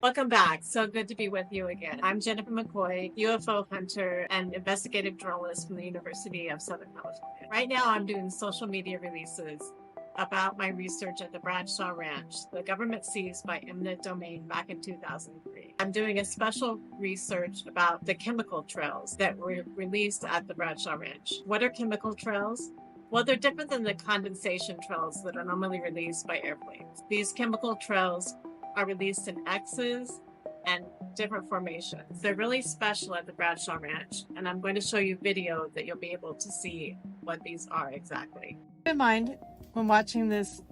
Welcome back. So good to be with you again. I'm Jennifer McCoy, UFO hunter and investigative journalist from the University of Southern California. Right now, I'm doing social media releases about my research at the Bradshaw Ranch, the government seized by eminent domain back in 2003. I'm doing a special research about the chemical trails that were released at the Bradshaw Ranch. What are chemical trails? Well, they're different than the condensation trails that are normally released by airplanes. These chemical trails are released in X's and different formations. They're really special at the Bradshaw Ranch, and I'm going to show you video that you'll be able to see what these are exactly. Keep in mind, when watching this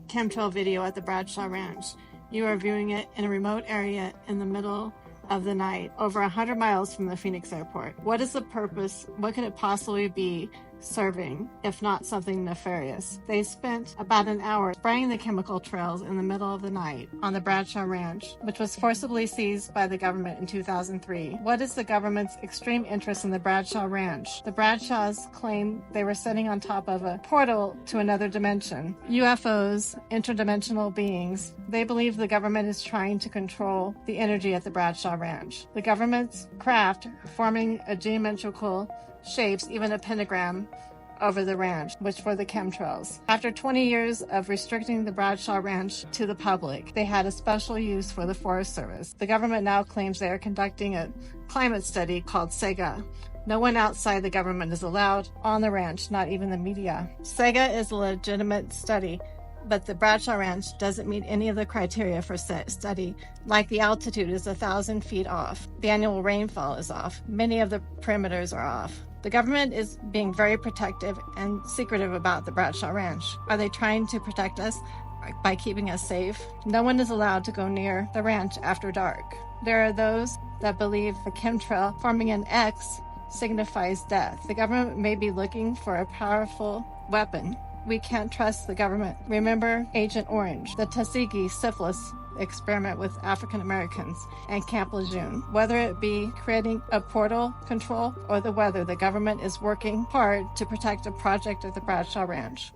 chemtrail video at the Bradshaw Ranch, you are viewing it in a remote area in the middle of the night, over 100 miles from the Phoenix airport. What is the purpose? What could it possibly be serving, if not something nefarious? They spent about an hour spraying the chemical trails in the middle of the night on the Bradshaw Ranch, which was forcibly seized by the government in 2003. What is the government's extreme interest in the Bradshaw Ranch? The Bradshaws claim they were sitting on top of a portal to another dimension. UFOs, interdimensional beings, they believe the government is trying to control the energy at the Bradshaw Ranch. The government's craft forming a geometrical shapes, even a pentagram, over the ranch, which were the chemtrails. After 20 years of restricting the Bradshaw Ranch to the public, they had a special use for the Forest Service. The government now claims they are conducting a climate study called SEGA. No one outside the government is allowed on the ranch, not even the media. SEGA is a legitimate study, but the Bradshaw Ranch doesn't meet any of the criteria for study, like the altitude is 1,000 feet off. The annual rainfall is off. Many of the perimeters are off. The government is being very protective and secretive about the Bradshaw Ranch. Are they trying to protect us by keeping us safe? No one is allowed to go near the ranch after dark. There are those that believe the chemtrail forming an X signifies death. The government may be looking for a powerful weapon. We can't trust the government. Remember Agent Orange, the Tuskegee syphilis experiment with African Americans, and Camp Lejeune. Whether it be creating a portal control or the weather, the government is working hard to protect a project at the Bradshaw Ranch.